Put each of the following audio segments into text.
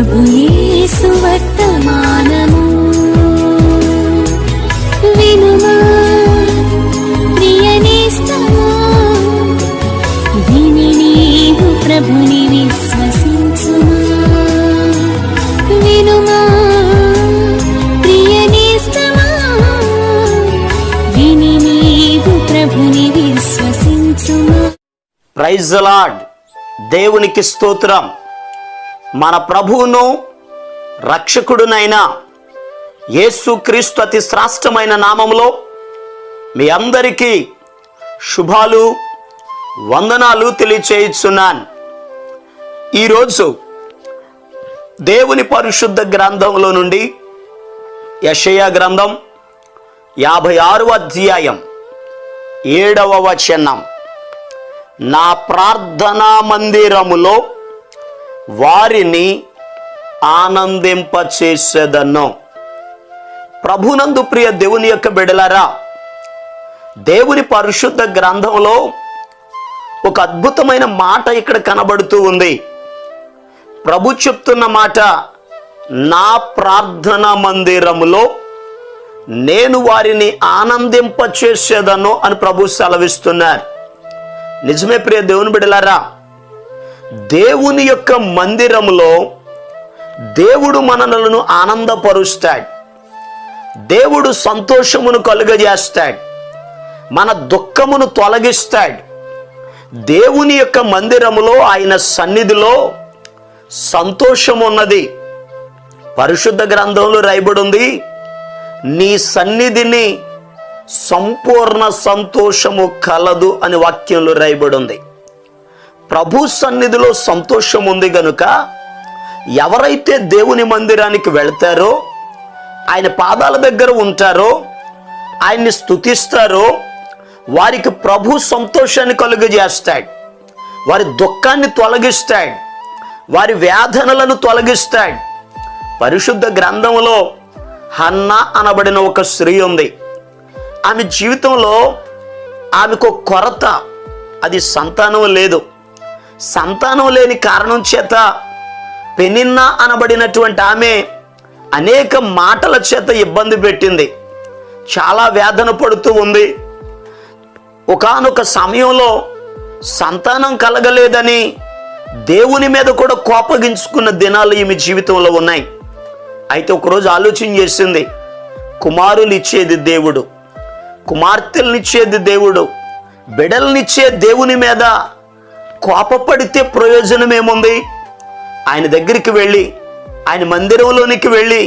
ప్రభు యేసు వర్తమానము వినుమా ప్రియనేస్తమా, విని నీవు ప్రభుని విశ్వసించుమా. వినుమా ప్రియనేస్తమా, విని నీవు ప్రభుని విశ్వసించుమా. Praise the lord. దేవునికి స్తోత్రం. మన ప్రభువును రక్షకుడునైన యేసుక్రీస్తు అతి శ్రేష్టమైన నామములో మీ అందరికీ శుభాలు వందనాలు తెలియచేయుచున్నాను. ఈరోజు దేవుని పరిశుద్ధ గ్రంథంలో నుండి యెషయా గ్రంథం 56వ అధ్యాయం 7వ వచనం, నా ప్రార్థనా మందిరములో వారిని ఆనందింపచేసేదను. ప్రభునందు ప్రియ దేవుని యొక్క బిడ్డలారా, దేవుని పరిశుద్ధ గ్రంథంలో ఒక అద్భుతమైన మాట ఇక్కడ కనబడుతూ ఉంది. ప్రభు చెప్తున్న మాట, నా ప్రార్థనా మందిరములో నేను వారిని ఆనందింపచేసేదను అని ప్రభు సెలవిస్తున్నారు. నిజమే ప్రియ దేవుని బిడ్డలారా, దేవుని యొక్క మందిరములో దేవుడు మనలను ఆనందపరుస్తాడు. దేవుడు సంతోషమును కలుగజేస్తాడు, మన దుఃఖమును తొలగిస్తాడు. దేవుని యొక్క మందిరములో, ఆయన సన్నిధిలో సంతోషం ఉన్నది. పరిశుద్ధ గ్రంథంలో రాయబడి ఉంది, నీ సన్నిధిని సంపూర్ణ సంతోషము కలదు అని వాక్యంలో రాయబడి ఉంది. ప్రభు సన్నిధిలో సంతోషం ఉంది గనుక ఎవరైతే దేవుని మందిరానికి వెళ్తారో, ఆయన పాదాల దగ్గర ఉంటారో, ఆయన్ని స్తుతిస్తారో, వారికి ప్రభు సంతోషాన్ని కలుగజేస్తాడు. వారి దుఃఖాన్ని తొలగిస్తాడు, వారి వేదనలను తొలగిస్తాడు. పరిశుద్ధ గ్రంథంలో హన్నా అనబడిన ఒక స్త్రీ ఉంది. ఆమె జీవితంలో ఆమెకు కొరత, అది సంతానం లేదు. సంతానం లేని కారణం చేత పెనిన్నా అనబడినటువంటి ఆమె అనేక మాటల చేత ఇబ్బంది పెట్టింది, చాలా వేదన పడుతూ ఉంది. ఒకానొక సమయంలో సంతానం కలగలేదని దేవుని మీద కూడా కోపగించుకున్న దినాలు ఈమె జీవితంలో ఉన్నాయి. అయితే ఒకరోజు ఆలోచన చేసింది, కుమారులు ఇచ్చేది దేవుడు, కుమార్తెలనిచ్చేది దేవుడు, బిడ్డలనిచ్చే దేవుని మీద కోపపడితే ప్రయోజనం ఏముంది? ఆయన దగ్గరికి వెళ్ళి, ఆయన మందిరంలోనికి వెళ్ళి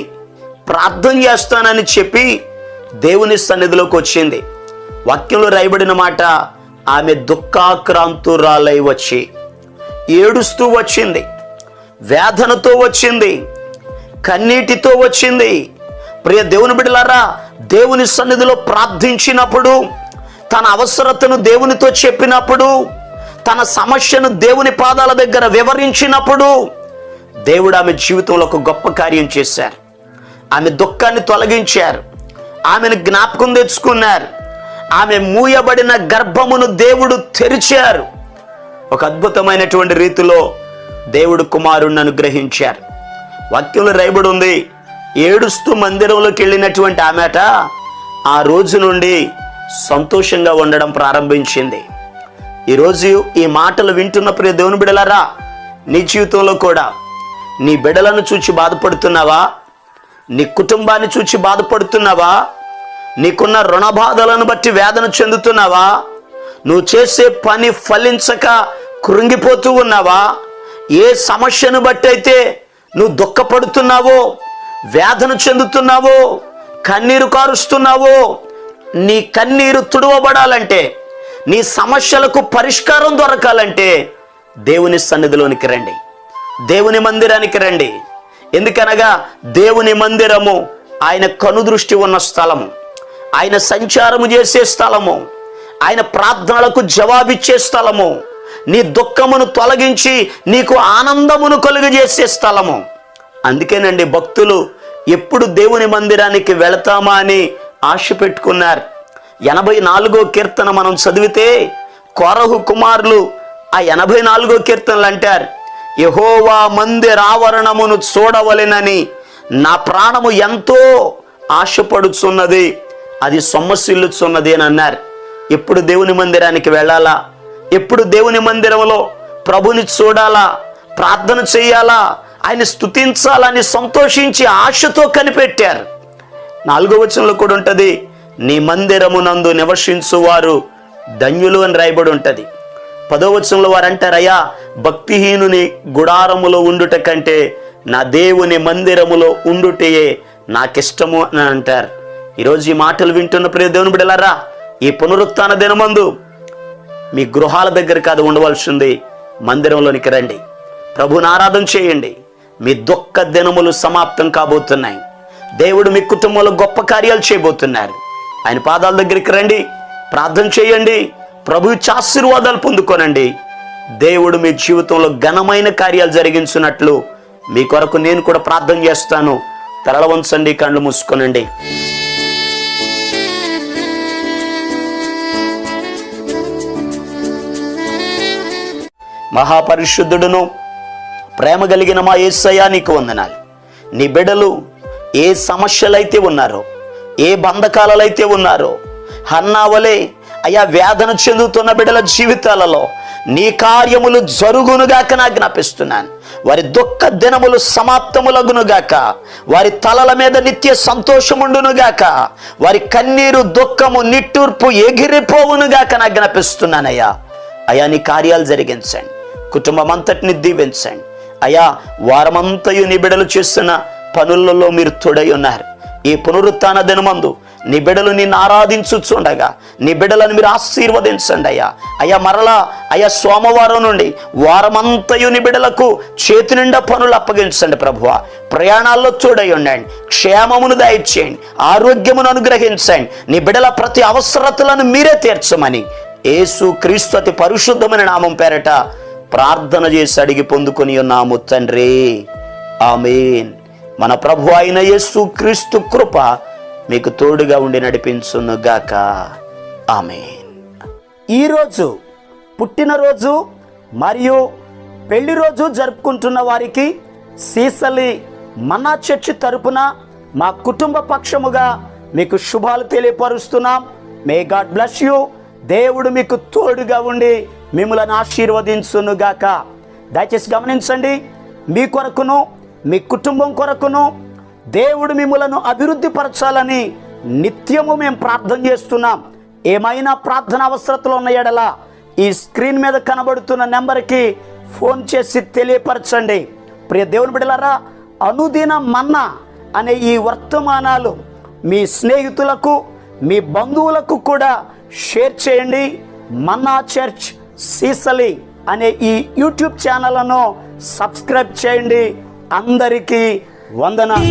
ప్రార్థన చేస్తానని చెప్పి దేవుని సన్నిధిలోకి వచ్చింది. వాక్యంలో రాయబడిన మాట, ఆమె దుఃఖాక్రాంతురాలై వచ్చి ఏడుస్తూ వచ్చింది, వేదనతో వచ్చింది, కన్నీటితో వచ్చింది. ప్రియ దేవుని బిడ్డలారా, దేవుని సన్నిధిలో ప్రార్థించినప్పుడు, తన అవసరతను దేవునితో చెప్పినప్పుడు, తన సమస్యను దేవుని పాదాల దగ్గర వివరించినప్పుడు దేవుడు ఆమె జీవితంలో ఒక గొప్ప కార్యం చేశారు. ఆమె దుఃఖాన్ని తొలగించారు, ఆమెను జ్ఞాపకం తెచ్చుకున్నారు. ఆమె మూయబడిన గర్భమును దేవుడు తెరిచారు. ఒక అద్భుతమైనటువంటి రీతిలో దేవుడు కుమారుణ్ణి అనుగ్రహించారు. వాక్యంలో రాయబడి ఉంది, ఏడుస్తూ మందిరంలోకి వెళ్ళినటువంటి ఆమెట ఆ రోజు నుండి సంతోషంగా ఉండడం ప్రారంభించింది. ఈరోజు ఈ మాటలు వింటున్న ప్రియ దేవుని బిడ్డలారా, నీ జీవితంలో కూడా నీ బిడ్డలను చూచి బాధపడుతున్నావా? నీ కుటుంబాన్ని చూచి బాధపడుతున్నావా? నీకున్న రుణ బాధలను బట్టి వేదన చెందుతున్నావా? నువ్వు చేసే పని ఫలించక కృంగిపోతూ ఉన్నావా? ఏ సమస్యను బట్టి అయితే నువ్వు దుఃఖపడుతున్నావో, వేదన చెందుతున్నావో, కన్నీరు కారుస్తున్నావో, నీ కన్నీరు తుడవబడాలంటే, నీ సమస్యలకు పరిష్కారం దొరకాలంటే దేవుని సన్నిధిలోనికి రండి, దేవుని మందిరానికి రండి. ఎందుకనగా దేవుని మందిరము ఆయన కనుదృష్టి ఉన్న స్థలము, ఆయన సంచారము చేసే స్థలము, ఆయన ప్రార్థనలకు జవాబిచ్చే స్థలము, నీ దుఃఖమును తొలగించి నీకు ఆనందమును కలుగజేసే స్థలము. అందుకేనండి భక్తులు ఎప్పుడు దేవుని మందిరానికి వెళతామా అని ఆశ పెట్టుకున్నారు. 84వ కీర్తన మనం చదివితే కోరహు కుమారులు ఆ 84వ కీర్తనలు అంటారు, యెహోవా మందిర ఆవరణమును చూడవలెనని నా ప్రాణము ఎంతో ఆశపడుచున్నది, అది సొమ్మసిల్లుచున్నది అని అన్నారు. ఎప్పుడు దేవుని మందిరానికి వెళ్ళాలా, ఎప్పుడు దేవుని మందిరంలో ప్రభుని చూడాలా, ప్రార్థన చేయాలా, ఆయన స్తుతించాలని సంతోషించి ఆశతో కనిపెట్టారు. 4వ వచనంలో కూడా ఉంటుంది, నీ మందిరమునందు నివసించువారు ధన్యులు అని రాయబడి ఉంటుంది. 10వ వచనంలో వారు అంటారు, అయ్యా భక్తిహీనుని గుడారములో ఉండుట కంటే నా దేవుని మందిరములో ఉండుటయే నాకిష్టము అని అంటారు. ఈరోజు ఈ మాటలు వింటున్న ప్రియ దేవుని బిడ్డలారా, ఈ పునరుత్థాన దినమందు మీ గృహాల దగ్గర కాదు ఉండవలసింది, మందిరంలోనికి రండి, ప్రభుని ఆరాధన చేయండి. మీ దుఃఖ దినములు సమాప్తం కాబోతున్నాయి. దేవుడు మీ కుటుంబంలో గొప్ప కార్యాలు చేయబోతున్నారు. ఆయన పాదాల దగ్గరికి రండి, ప్రార్థన చేయండి, ప్రభు ఇచ్చే ఆశీర్వాదాలు పొందుకోనండి. దేవుడు మీ జీవితంలో ఘనమైన కార్యాలు జరిగించినట్లు మీ కొరకు నేను కూడా ప్రార్థన చేస్తాను. తలల వంచండి, కళ్ళు మూసుకోనండి. మహాపరిశుద్ధుడును ప్రేమ కలిగిన మా యేసయ్యా నీకు వందనాలు. నీ బిడ్డలు ఏ సమస్యలైతే ఉన్నారో, ఏ బంధకాలైతే ఉన్నారో, హన్నా వలె అయ్యా వేదన చెందుతున్న బిడ్డల జీవితాలలో నీ కార్యములు జరుగునుగాక నా జ్ఞాపిస్తున్నాను. వారి దుఃఖ దినములు సమాప్తములగునుగాక, వారి తలల మీద నిత్య సంతోషముండునుగాక, వారి కన్నీరు దుఃఖము నిట్టూర్పు ఎగిరిపోవునుగాక నా జ్ఞాపిస్తున్నానయ్యా. అయ్యా నీ కార్యాలు జరిగించండి, కుటుంబం అంతటిని దీవించండి. అయ్యా వారమంతయు నీ బిడ్డలు చేస్తున్న పనులలో మీరు తోడై ఉన్నారు. ఈ పునరుత్థాన దినమందు నీ బిడ్డలు నిన్ను ఆరాధించుచుండగా నీ బిడ్డలను మీరు ఆశీర్వదించండి అయ్యా. అయ్యా మరలా అయ్యా సోమవారం నుండి వారమంతయు నీ బిడ్డలకు చేతి నిండా పనులు అప్పగించండి ప్రభువా. ప్రయాణాల్లో తోడై ఉండండి, క్షేమమును దయచేయండి, ఆరోగ్యమును అనుగ్రహించండి. నీ బిడ్డల ప్రతి అవసరతలను మీరే తీర్చమని యేసు క్రీస్తు అతి పరిశుద్ధమైన నామం పేరట ప్రార్థన చేసి అడిగి పొందుకొని ఉన్నాము తండ్రి, ఆమేన్. మన ప్రభు అయిన యేసు క్రీస్తు కృప మీకు తోడుగా ఉండి నడిపించునుగాక, ఆమేన్. ఈరోజు పుట్టినరోజు మరియు పెళ్లి రోజు జరుపుకుంటున్న వారికి సీసలి మన్నా చర్చి తరపున మా కుటుంబ పక్షముగా మీకు శుభాలు తెలియపరుస్తున్నాం. May God bless you. దేవుడు మీకు తోడుగా ఉండి మిమ్మల్ని ఆశీర్వదించునుగాక. దయచేసి గమనించండి, మీ కొరకును మీ కుటుంబం కొరకును దేవుడు మిమ్మలను అభివృద్ధి పరచాలని నిత్యము మేము ప్రార్థన చేస్తున్నాం. ఏమైనా ప్రార్థన అవసరతలు ఉన్న ఎడల ఈ స్క్రీన్ మీద కనబడుతున్న నెంబర్కి ఫోన్ చేసి తెలియపరచండి. ప్రియ దేవుని బిడ్డలారా, అనుదిన మన్నా అనే ఈ వర్తమానాలు మీ స్నేహితులకు మీ బంధువులకు కూడా షేర్ చేయండి. మన్నా చర్చ్ సీసలి అనే ఈ యూట్యూబ్ ఛానల్ను సబ్స్క్రైబ్ చేయండి. అందరికీ వందనాలు.